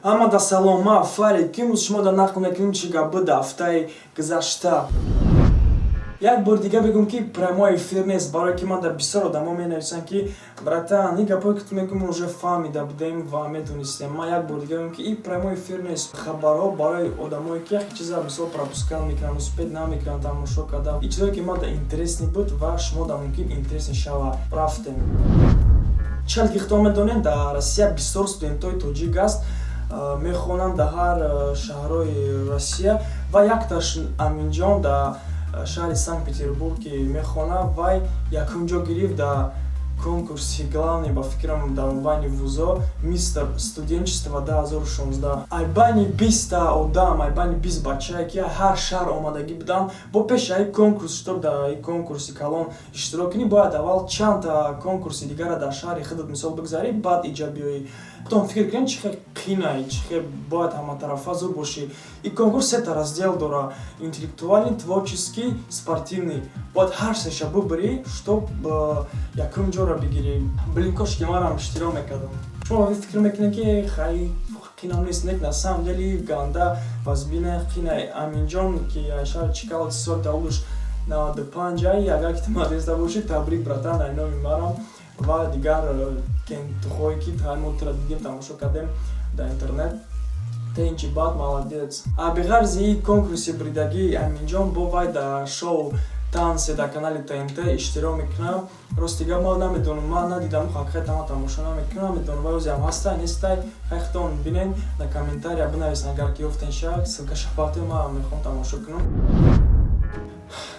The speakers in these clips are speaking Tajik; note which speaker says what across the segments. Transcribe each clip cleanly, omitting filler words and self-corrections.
Speaker 1: Ҳамада салома, фари, имрӯз шумо дар нақл мекунем чӣ гап буд ҳафтаи гузашта. Як бор дига бигӯм ки прямой эфир нест, барое ки ман дар бисёр одамо менависанд ки братан, ин гапое ки ту мегӯӣ мо уже фаҳмида будем ва медонистем. Ман як бор дига мегӯям ки ин прямой эфир нест. Хабарҳо барои одамое ки як чиза мисол пропускал мекунанд, успед намекунанд тамошо кардан. Ин чизое ки ман дар интересни буд ва шумо дар мумкин интересни шава. Рафтем. Чал ки худо медонед, дар Россия бисёр студентҳои тоҷик аст, мехонанд дар ҳар шаҳрҳои Россия ва якташ Аминҷон дар шаҳри Санкт-Петербург ки мехонад, вай якумҷо гирифт дар конкурси главный ба фикрам дар байни вузо мистер студенчества 2016. Ай байни 20 одам, ай байни 20 бачае ки ҳар шаҳр омадагӣ буданд. Бо пеши конкурс штоб дар ин конкурси калон иштирок кунӣ, бояд аввал чандта конкурси дигара дар шаҳри худат мисол бигзарӣ, баъд иҷа биёӣ. Потом фикр кунед чихел қинай, чихел бояд ҳаматарафа зуд бошӣ. Ин конкурс сета раздел дора: интеллектуальный, творческий, спортивный. Бояд ҳар сеша бубарӣ, штоб якумҷора бигирӣ. Блин, кошки манам иштирок мекардам. Шумо фикр мекунед ки хай қинам нест, нек на самом деле ганда вазбина қинай. Аминҷон ки шаҳри Чикало соли тавлидуш 95, агар ки ту мадреса бошӣ, табрик братан, дар номи манам ва дигар кентухое ки ҳамонтира дидем, тамошо кардем дар интернет. Тенчи бад молодец. А беғарзи ин конкурси бридагии Аминҷон, бо вай дар шоу тансе дар канали ТНТ иштирок мекунам. Ростига ман намедонам, ман надидам, ҳақиқатан ман тамошо намекунам, намедонам вай ӯзиам ҳастай нестай. Хай худтон бинен, дар комментария бинависен агар ки ёфтенша, ссилкаша партия ман мехоҳам тамошо кунам.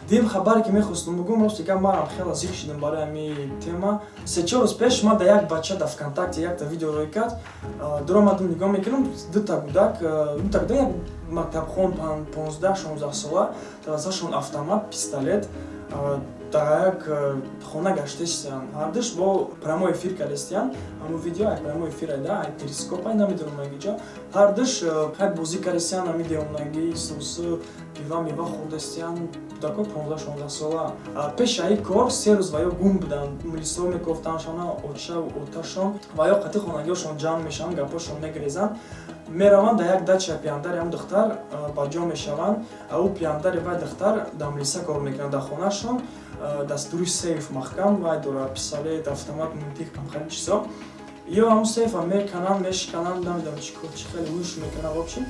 Speaker 1: Дим хабаре ки мехостам бигӯям, ростига манам хеле зиқ шидам барои ҳамин тема. 3-4 рӯз пеш ман дар як бача дар ВКонтакте якта видео рӯй кард. Дуромадам нигоҳ мекунам, дута гудак, як мактабхон 15-16 сола, тавассатшон автомат, пистолет дар як хона гашта истиянд. Ҳардуш бо прямой эфир карда истиянд. Ҳамун видео ай прямой эфир айда, ай перископ ай намедонам агиҷа. Ҳардуш хай бозӣ карда истиянд, ҳамин девонаги сусу пива мива хӯрда истиянд. Кудако 15-16 сола. Пеши ин кор 3 рӯз ва ё гум буданд. Милисо мекофтаншона оташон ва ё қати хонагиҳошон ҷамъ мешаванд, гапҳошон мегирезанд. Мераванд дар як дача пияндари ҳам духтар ба ҷо мешаванд. Ӯ пияндари вай духтар дар милиса кор мекунад дар хонашон. Дастури сейф маҳкам вай дора, пистолет, автомат, мунтиқ, хамхали чизо. Ё ҳамун сейфа мекананд, мешикананд, намедонам чӣ хеле вуш мекунанд. Вобщем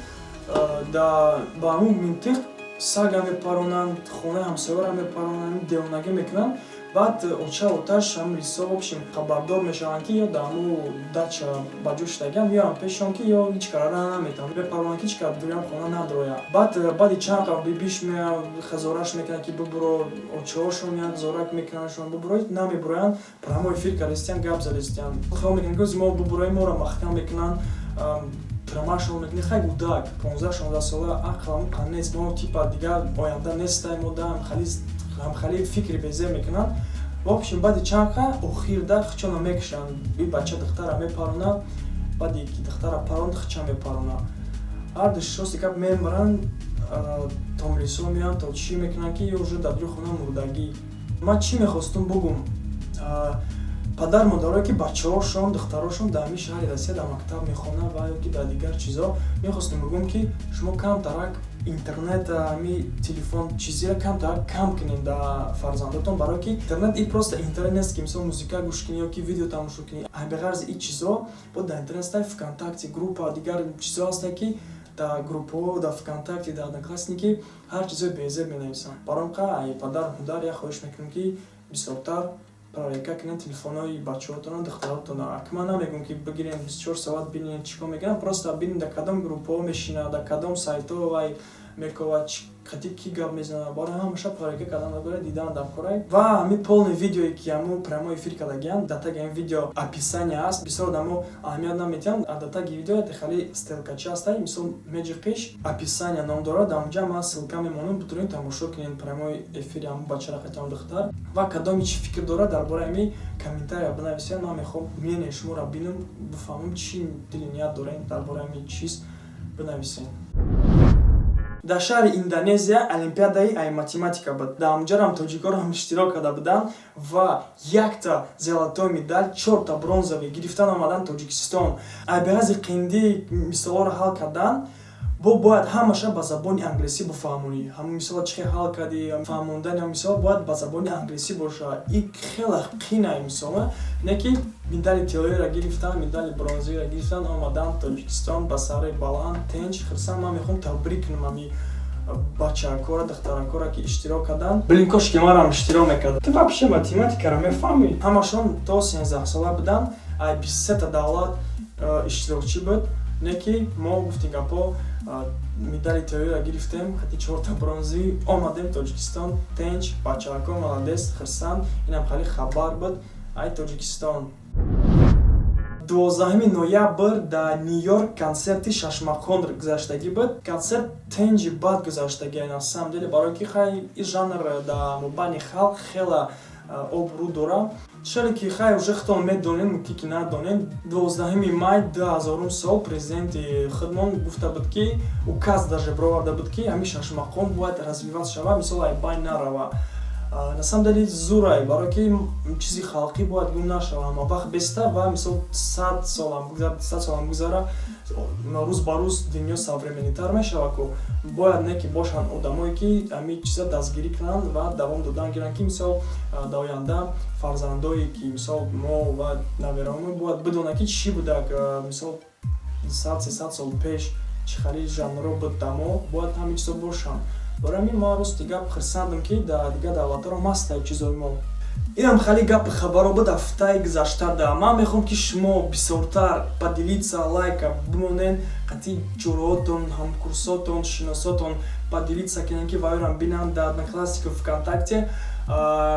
Speaker 1: ба ҳамун мунтиқ сага мепаронанд, хонаи ҳамсояро мепаронанд, девонагӣ мекунанд. Баъд оташ ҳам милисо вобщем хабардор мешаванд ки ё дар ҳамун дача ба ҷо шудагиам, ё ҳам пешон ки ё ҳеҷ карда наметавонанд, мепаронанд ки чӣ карда дуям хона надрояд. Баъди чанд қадам бибиш меяд, хазораш мекунад ки бубуро, очаҳошон як зорак мекунадшон, бубурои намебуроянд, прямой эфир карда истиянд, гап зада истиянд. Хиёл мекунанд ки ӯзи мо бубурои моро маҳкам мекунанд, промашон мекунӣ. Хай гудак 15-16 сола ақлам нест, мо типа дигар оянда нестай, мо да ҳамхали фикри безе мекунанд. Вобщем баъди чанд қа охир да хичона мекушанд. Ин бача духтара мепаронад, баъди ки духтара паронд хича мепаронад. Ҳар душоси гап мебаранд, то милисо меянд, то чӣ мекунанд ки ё уже дар ҷо хона мурдагӣ. Ман чӣ мехостум бигӯм? Падар модарое ки бачаҳошон, духтарошон дар ҳамин шаҳри Россия дар мактаб мехонанд ва ё ки дар дигар чизо, мехостум бигӯм ки шумо камтарак интернет, ҳамин телефон чизиро камтарак кам кунед дар фарзандотон, барое ки интернет ин просто интернет нест ки мисол музика гӯш кунӣ ё ки видео тамошо кунӣ. Беғарзи ин чизо бо дар интернет стай ВКонтакте группа, дигар чизо ҳастанд ки дар группаҳо, дар ВКонтакте, дар одноклассники ҳар чизои безеб менависанд. Барои қа ай падар модар як хоҳиш мекунам ки бисёртар проверка кунед телефонои бачаҳотон, духтаротон. Акман намегӯям ки бигирен 24 соат бинед чӣ кор мекунанд, просто бинед дар кадом группаҳо мешинад, дар кадом сайтҳо вай мековад, қати ки гап мезанад. Барои ҳамаша проверка кардан набояд, дидан дар корай. Ва ҳамин полный видеое ки ҳамун прямой эфир кардагиам, дар таги ин видео описание аст. Бисёр одамо аҳамият наметиҳанд, дар таги видео хали стелкача ҳастай, мисол меҷиқиш описание ном дорад, дар онҷа ман ссилка мемонам, бутунед тамошо кунед прямой эфири ҳамун бачара қати ҳамун духтар. Ва кадоми чӣ фикр дорад дар бораи ҳамин комментария бинависед. Ман мехоҳам мнение шуморо бинам, бифаҳмам чӣ дили ният доред дар бораи ҳамин чиз бинависед. дар шаҳри Индонезия олимпиадаи ай математика буд. Дар ҳамҷарам тоҷиконам иштирок карда буданд ва якта золотой медаль, 4 бронзави гирифтан омадан Тоҷикистон. Ай беҳази қиндии мисолҳоро ҳал кардан, бояд ҳамаша ба забони англисӣ бифаҳмонӣ. Ҳама мисол чӣ хал кардӣ, фаҳмондани мисол бояд ба забони англисӣ боша. И хеле қина мисола, не ки медали тиллоиро гирифтан, медали бронзаиро гирифтан омадан Тоҷикистон ба сари баланд, тинч, хирсан. Ман мехоҳам табрик кунам ами бачакора, духтаракора ки иштирок карданд. Блин, кошки манам иштирок мекардам. Ту вообще математикаро мефаҳмӣ? Ҳамашон то 13 сола буданд. Ай 23 давлат иштирокчӣ буд. Не ки мо гуфтем гапо медали тиллоиро гирифтем, хати 4 бронзӣ, омадем Тоҷикистон, тинч, бачако, молодец, хирсан. Инам хали хабар буд. Ай Тоҷикистон. 12 ноябр дар Нью-Йорк концерти Шашмахон гузаштагӣ буд. Концерт тенҷи бад гузаштагӣ на самом деле, барои ки хай ин жанр дар мубайни халқ хела обрӯ дора. Чаре ки хай уже хитон медонем, ки надонем. 12 май 2000 сол президенти Хидмон гуфта буд ки указ даже бироварда буд ки ҳамин Шашмахон бояд развиват шава, мисол ай байн нарава. На самом деле зурай, барои ки чизи халқӣ бояд гум нашава. Ама вақт беста ва мисол 100 солам гузара, рӯз ба рӯз дунё современитар мешава, ку бояд не ки бошанд одамое ки ҳамин чиза дастгирӣ кунанд ва давом додан гиранд, ки мисол дар оянда фарзандое ки мисол мо ва навераҳомо бояд бидонанд ки чӣ будак мисол 100-300 сол пеш чӣ хари жанрро буд дар мо, бояд ҳамин чиза бошанд. Барои ҳамин ман рости гап хирсандам ки дар дигар давлатҳоро мастай чизои мо. Инам хали гапи хабаро буд ҳафтаи гузашта. Ман мехоҳам ки шумо бисёртар поделиться, лайка бимонен, қати ҷуроҳотон, ҳамкурсотон, шиносотон поделиться кунед, ки ваёрам бинанд дар Одноклассников, ВКонтакте,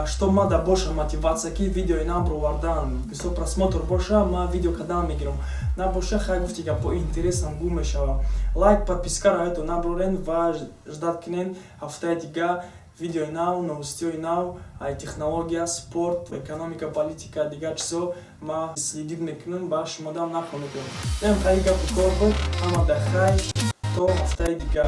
Speaker 1: чтоб ман да боша мотивация, ки видеои нам бировардан. Мисол просмотр боша, ман видео кардан мегирам. Набоша хай гуфти гапо интересам гум мешава. Лайк, подпискаро ҳаёто набурен ва ждат кунен ҳафтаи дига видеои нав, новостиҳои нав, ай технология, спорт, экономика, политика, дигар чизо ман следит мекунам ва шумо дам нақл мекунам. Хай гапи кор буд. Ҳама да хай то ҳафтаи дига.